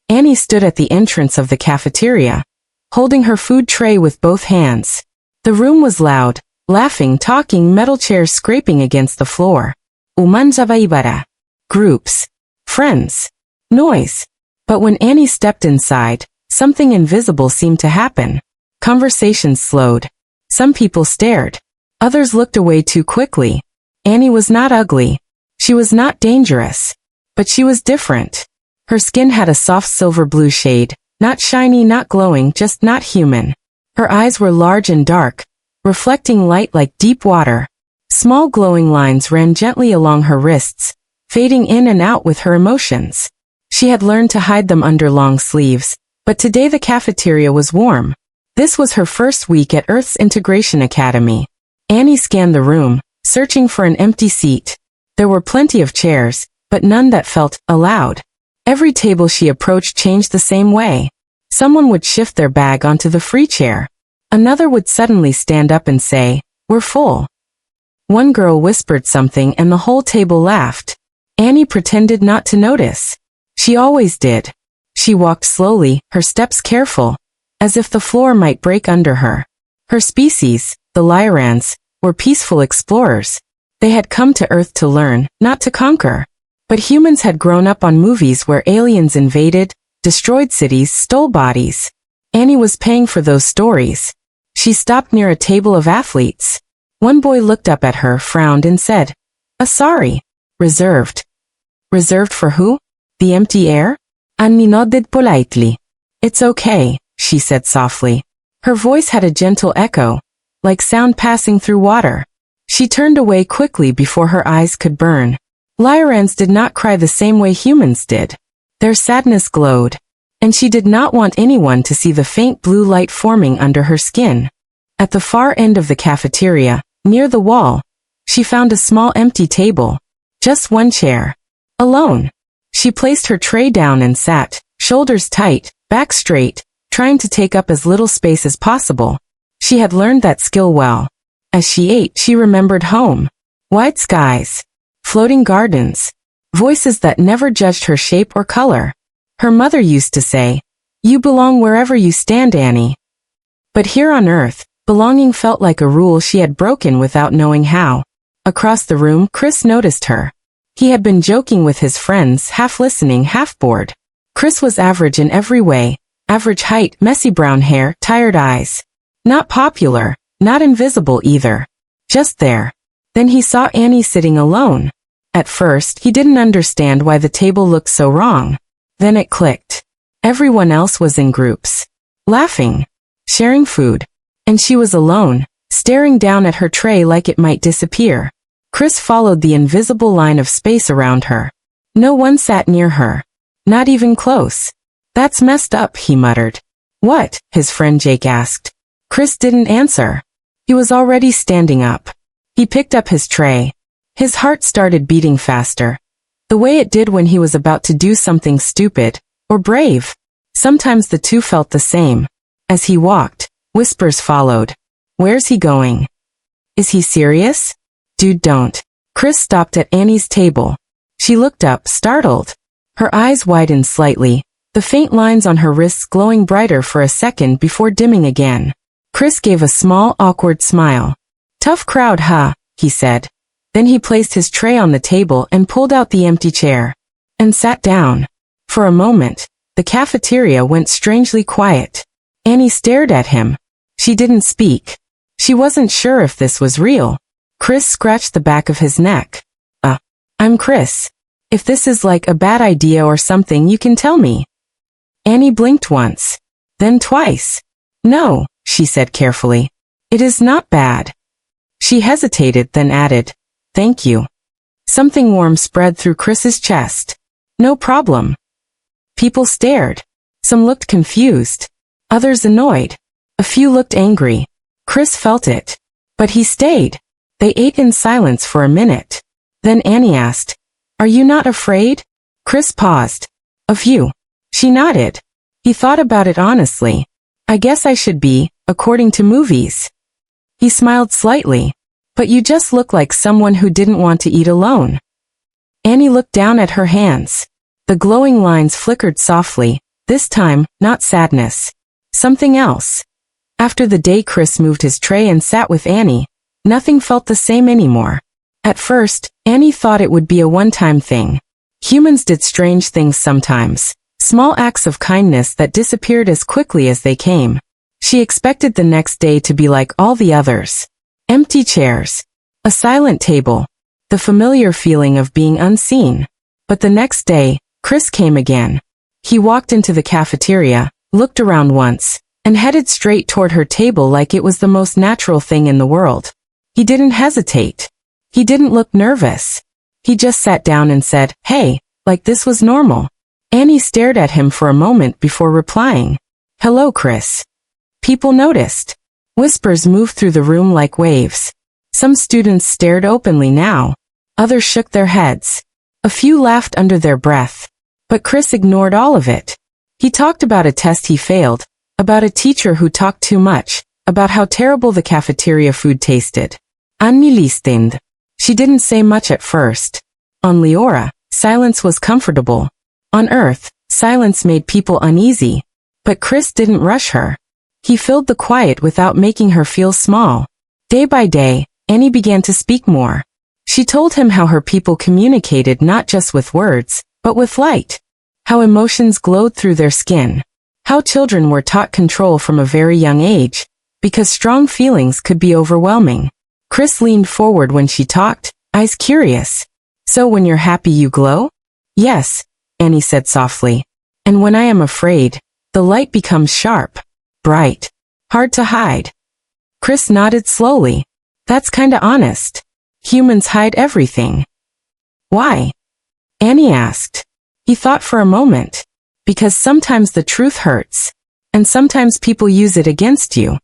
Annie stood at the entrance of the cafeteria, holding her food tray with both hands. The room was loud, laughing, talking, metal chairs scraping against the floor. Umanzabaibara. Groups. Friends. Noise. But when Annie stepped inside, something invisible seemed to happen. Conversations slowed. Some people stared. Others looked away too quickly. Annie was not ugly. She was not dangerous. But she was different. Her skin had a soft silver blue shade, not shiny, not glowing, just not human. Her eyes were large and dark, reflecting light like deep water. Small glowing lines ran gently along her wrists, fading in and out with her emotions. She had learned to hide them under long sleeves, but today the cafeteria was warm. This was her first week at Earth's Integration Academy. Annie scanned the room, searching for an empty seat. There were plenty of chairs, but none that felt allowed. Every table she approached changed the same way. Someone would shift their bag onto the free chair. Another would suddenly stand up and say, "We're full." One girl whispered something and the whole table laughed. Annie pretended not to notice. She always did. She walked slowly, her steps careful, as if the floor might break under her. Her species, the Lyrans, were peaceful explorers. They had come to Earth to learn, not to conquer. But humans had grown up on movies where aliens invaded, destroyed cities, stole bodies. Annie was paying for those stories. She stopped near a table of athletes. One boy looked up at her, frowned and said, Sorry. Reserved. Reserved for who? The empty air? Anni nodded politely. It's okay, she said softly. Her voice had a gentle echo, like sound passing through water. She turned away quickly before her eyes could burn. Lyrans did not cry the same way humans did. Their sadness glowed, and she did not want anyone to see the faint blue light forming under her skin. At the far end of the cafeteria, near the wall, she found a small empty table. Just one chair. Alone. She placed her tray down and sat, shoulders tight, back straight, trying to take up as little space as possible. She had learned that skill well. As she ate, she remembered home. Wide skies. Floating gardens. Voices that never judged her shape or color. Her mother used to say, "You belong wherever you stand, Annie." But here on Earth, belonging felt like a rule she had broken without knowing how. Across the room, Chris noticed her. He had been joking with his friends, half listening, half bored. Chris was average in every way. Average height, messy brown hair, tired eyes. Not popular, not invisible either. Just there. Then he saw Annie sitting alone. At first, he didn't understand why the table looked so wrong. Then it clicked. Everyone else was in groups. Laughing. Sharing food. And she was alone, staring down at her tray like it might disappear. Chris followed the invisible line of space around her. No one sat near her. Not even close. That's messed up, he muttered. What? His friend Jake asked. Chris didn't answer. He was already standing up. He picked up his tray. His heart started beating faster. The way it did when he was about to do something stupid, or brave. Sometimes the two felt the same. As he walked, whispers followed. Where's he going? Is he serious? Dude, don't. Chris stopped at Annie's table. She looked up, startled. Her eyes widened slightly, the faint lines on her wrists glowing brighter for a second before dimming again. Chris gave a small, awkward smile. Tough crowd, huh? He said. Then he placed his tray on the table and pulled out the empty chair. And sat down. For a moment, the cafeteria went strangely quiet. Annie stared at him. She didn't speak. She wasn't sure if this was real. Chris scratched the back of his neck. I'm Chris. If this is like a bad idea or something, you can tell me. Annie blinked once. Then twice. No, she said carefully. It is not bad. She hesitated, then added, Thank you. Something warm spread through Chris's chest. No problem. People stared. Some looked confused. Others annoyed. A few looked angry. Chris felt it. But he stayed. They ate in silence for a minute. Then Annie asked, Are you not afraid? Chris paused. Of you. She nodded. He thought about it honestly. I guess I should be, according to movies. He smiled slightly. But you just look like someone who didn't want to eat alone. Annie looked down at her hands. The glowing lines flickered softly, This time, not sadness. Something else. After the day Chris moved his tray and sat with Annie, nothing felt the same anymore. At first, Annie thought it would be a one-time thing. Humans did strange things sometimes. Small acts of kindness that disappeared as quickly as they came. She expected the next day to be like all the others. Empty chairs. A silent table. The familiar feeling of being unseen. But the next day, Chris came again. He walked into the cafeteria, looked around once, and headed straight toward her table like it was the most natural thing in the world. He didn't hesitate. He didn't look nervous. He just sat down and said, "Hey," like this was normal. Annie stared at him for a moment before replying. "Hello, Chris." People noticed. Whispers moved through the room like waves. Some students stared openly now. Others shook their heads. A few laughed under their breath. But Chris ignored all of it. He talked about a test he failed, about a teacher who talked too much, about how terrible the cafeteria food tasted. Anni listened. She didn't say much at first. On Leora, silence was comfortable. On Earth, silence made people uneasy. But Chris didn't rush her. He filled the quiet without making her feel small. Day by day, Annie began to speak more. She told him how her people communicated not just with words, but with light. How emotions glowed through their skin. How children were taught control from a very young age, because strong feelings could be overwhelming. Chris leaned forward when she talked, eyes curious. "So when you're happy you glow?" "Yes," Annie said softly. "And when I am afraid, the light becomes sharp, bright, hard to hide." Chris nodded slowly. "That's kinda honest. Humans hide everything." "Why?" Annie asked. He thought for a moment. "Because sometimes the truth hurts. And sometimes people use it against you."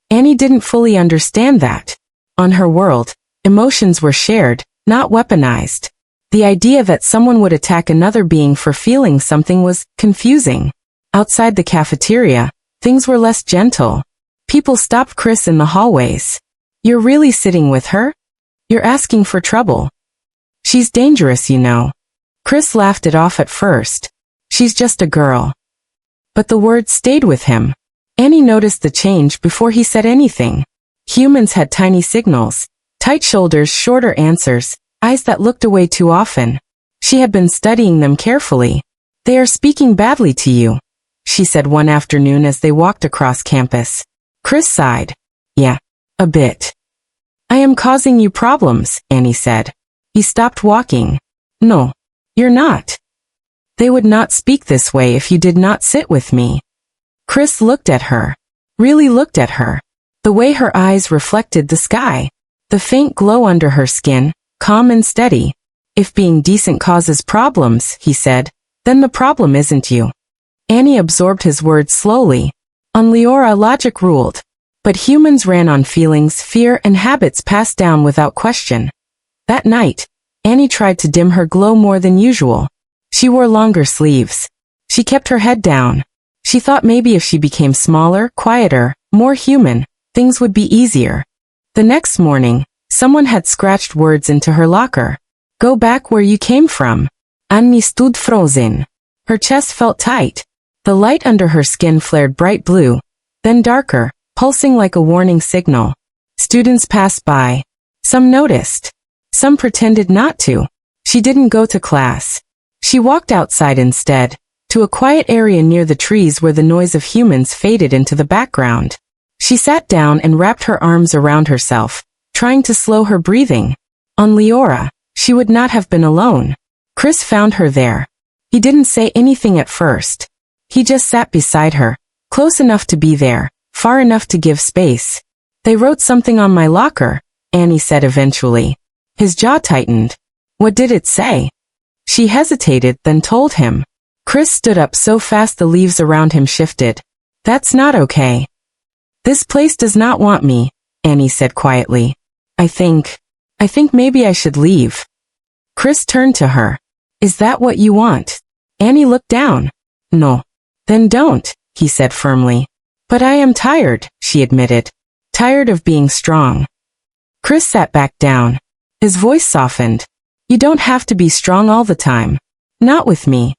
Annie didn't fully understand that. On her world, emotions were shared, not weaponized. The idea that someone would attack another being for feeling something was confusing. Outside the cafeteria, things were less gentle. People stopped Chris in the hallways. "You're really sitting with her? You're asking for trouble. She's dangerous, you know." Chris laughed it off at first. "She's just a girl." But the words stayed with him. Annie noticed the change before he said anything. Humans had tiny signals, tight shoulders, shorter answers, eyes that looked away too often. She had been studying them carefully. "They are speaking badly to you," she said one afternoon as they walked across campus. Chris sighed. "Yeah, a bit." "I am causing you problems," Annie said. He stopped walking. "No, you're not. They would not speak this way if you did not sit with me." Chris looked at her. Really looked at her. The way her eyes reflected the sky. The faint glow under her skin, calm and steady. "If being decent causes problems," he said, "then the problem isn't you." Annie absorbed his words slowly. On Leora, logic ruled. But humans ran on feelings, fear, and habits passed down without question. That night, Annie tried to dim her glow more than usual. She wore longer sleeves. She kept her head down. She thought maybe if she became smaller, quieter, more human, things would be easier. The next morning, someone had scratched words into her locker. "Go back where you came from." Annie stood frozen. Her chest felt tight. The light under her skin flared bright blue, then darker, pulsing like a warning signal. Students passed by. Some noticed. Some pretended not to. She didn't go to class. She walked outside instead, to a quiet area near the trees where the noise of humans faded into the background. She sat down and wrapped her arms around herself, trying to slow her breathing. On Leora, she would not have been alone. Chris found her there. He didn't say anything at first. He just sat beside her, close enough to be there, far enough to give space. "They wrote something on my locker," Annie said eventually. His jaw tightened. "What did it say?" She hesitated, then told him. Chris stood up so fast the leaves around him shifted. "That's not okay." "This place does not want me," Annie said quietly. I think maybe I should leave." Chris turned to her. "Is that what you want?" Annie looked down. "No." "Then don't," he said firmly. "But I am tired," she admitted. "Tired of being strong." Chris sat back down. His voice softened. "You don't have to be strong all the time. Not with me."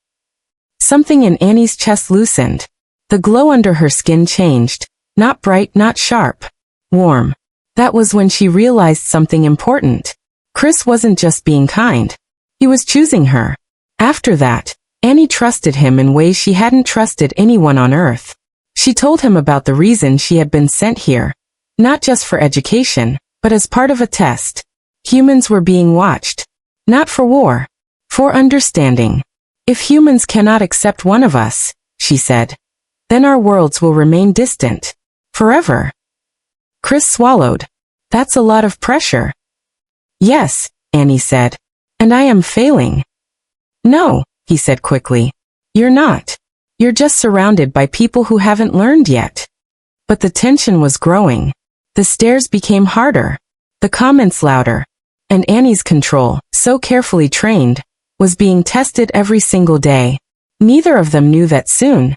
Something in Annie's chest loosened. The glow under her skin changed. Not bright, not sharp. Warm. That was when she realized something important. Chris wasn't just being kind. He was choosing her. After that, Annie trusted him in ways she hadn't trusted anyone on earth. She told him about the reason she had been sent here. Not just for education, but as part of a test. Humans were being watched. Not for war. For understanding. If humans cannot accept one of us, she said, then our worlds will remain distant. Forever. Chris swallowed. That's a lot of pressure. Yes, Annie said. And I am failing. No, he said quickly. You're not. You're just surrounded by people who haven't learned yet. But the tension was growing. The stares became harder. The comments louder. And Annie's control, so carefully trained, was being tested every single day. Neither of them knew that soon,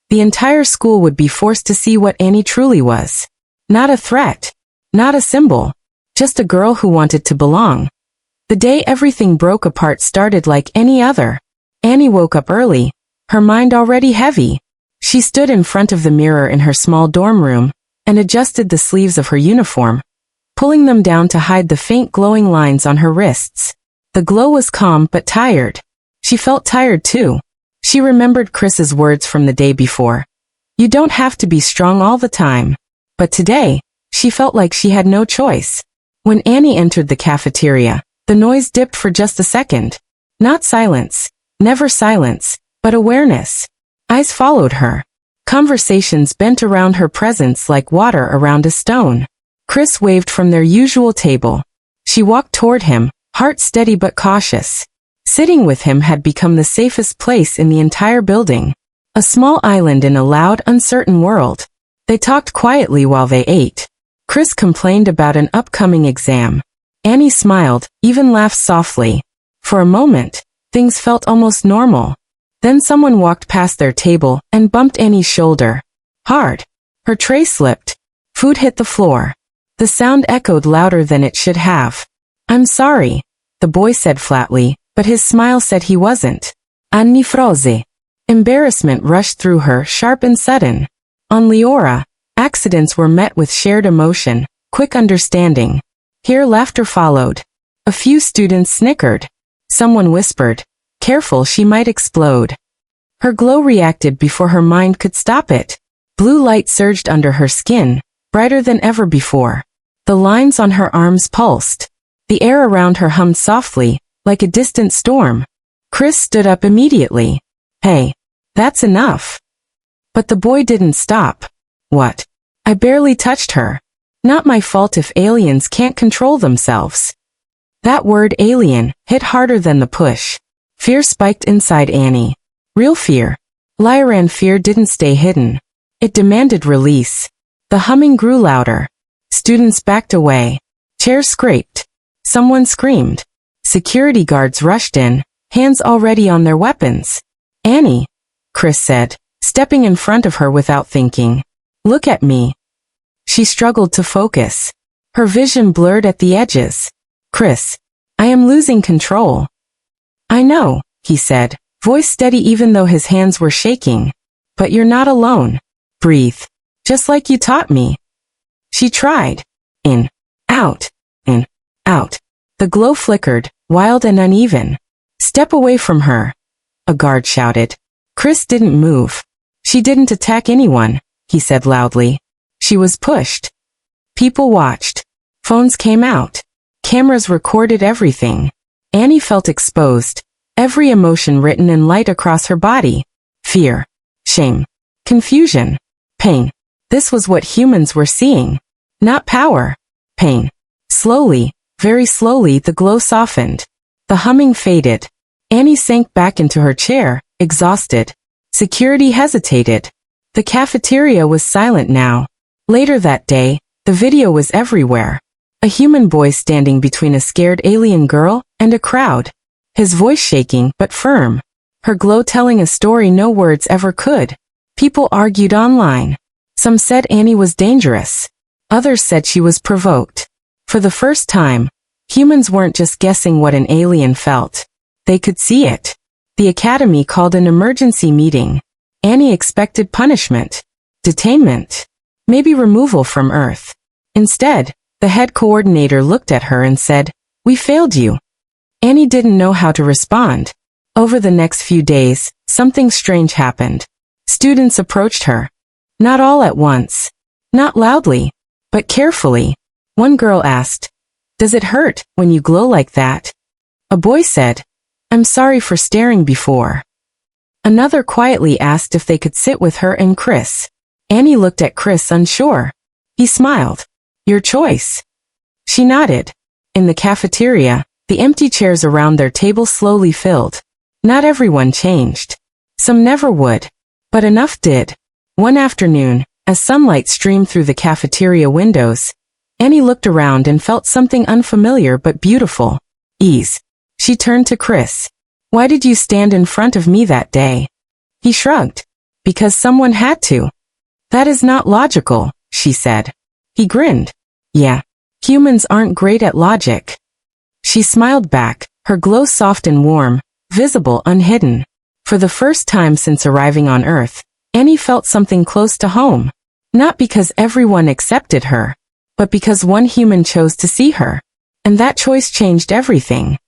the entire school would be forced to see what Annie truly was. Not a threat. Not a symbol. Just a girl who wanted to belong. The day everything broke apart started like any other. Annie woke up early, her mind already heavy. She stood in front of the mirror in her small dorm room and adjusted the sleeves of her uniform, pulling them down to hide the faint glowing lines on her wrists. The glow was calm but tired. She felt tired too. She remembered Chris's words from the day before. You don't have to be strong all the time. But today, she felt like she had no choice. When Annie entered the cafeteria, the noise dipped for just a second. Not silence. Never silence, but awareness. Eyes followed her. Conversations bent around her presence like water around a stone. Chris waved from their usual table. She walked toward him, heart steady but cautious. Sitting with him had become the safest place in the entire building. A small island in a loud, uncertain world. They talked quietly while they ate. Chris complained about an upcoming exam. Annie smiled, even laughed softly. For a moment, things felt almost normal. Then someone walked past their table and bumped Annie's shoulder. Hard. Her tray slipped. Food hit the floor. The sound echoed louder than it should have. I'm sorry, the boy said flatly, but his smile said he wasn't. Anni froze. Embarrassment rushed through her, sharp and sudden. On Leora, accidents were met with shared emotion, quick understanding. Here laughter followed. A few students snickered. Someone whispered, careful, she might explode. Her glow reacted before her mind could stop it. Blue light surged under her skin, brighter than ever before. The lines on her arms pulsed. The air around her hummed softly, like a distant storm. Chris stood up immediately. Hey, that's enough. But the boy didn't stop. What? I barely touched her. Not my fault if aliens can't control themselves. That word alien hit harder than the push. Fear spiked inside Annie. Real fear. Lyran fear didn't stay hidden. It demanded release. The humming grew louder. Students backed away. Chairs scraped. Someone screamed. Security guards rushed in, hands already on their weapons. Annie, Chris said, stepping in front of her without thinking. Look at me. She struggled to focus. Her vision blurred at the edges. Chris, I am losing control. I know, he said, voice steady even though his hands were shaking. But you're not alone. Breathe. Just like you taught me. She tried. In. Out. In. Out. The glow flickered, wild and uneven. Step away from her. A guard shouted. Chris didn't move. She didn't attack anyone, he said loudly. She was pushed. People watched. Phones came out. Cameras recorded everything. Annie felt exposed. Every emotion written in light across her body. Fear. Shame. Confusion. Pain. This was what humans were seeing. Not power. Pain. Slowly, very slowly, the glow softened. The humming faded. Annie sank back into her chair, exhausted. Security hesitated. The cafeteria was silent now. Later that day, the video was everywhere. A human boy standing between a scared alien girl and a crowd. His voice shaking but firm. Her glow telling a story no words ever could. People argued online. Some said Annie was dangerous. Others said she was provoked. For the first time, humans weren't just guessing what an alien felt. They could see it. The academy called an emergency meeting. Annie expected punishment, detainment, maybe removal from Earth. Instead, the head coordinator looked at her and said, "We failed you." Annie didn't know how to respond. Over the next few days, something strange happened. Students approached her. Not all at once. Not loudly, but carefully. One girl asked, "Does it hurt when you glow like that?" A boy said, "I'm sorry for staring before." Another quietly asked if they could sit with her and Chris. Annie looked at Chris unsure. He smiled. "Your choice." She nodded. In the cafeteria, the empty chairs around their table slowly filled. Not everyone changed. Some never would. But enough did. One afternoon, as sunlight streamed through the cafeteria windows, Annie looked around and felt something unfamiliar but beautiful. Ease. She turned to Chris. "Why did you stand in front of me that day?" He shrugged. "Because someone had to." "That is not logical," she said. He grinned. "Yeah. Humans aren't great at logic." She smiled back, her glow soft and warm, visible unhidden. For the first time since arriving on Earth, Annie felt something close to home. Not because everyone accepted her, but because one human chose to see her. And that choice changed everything.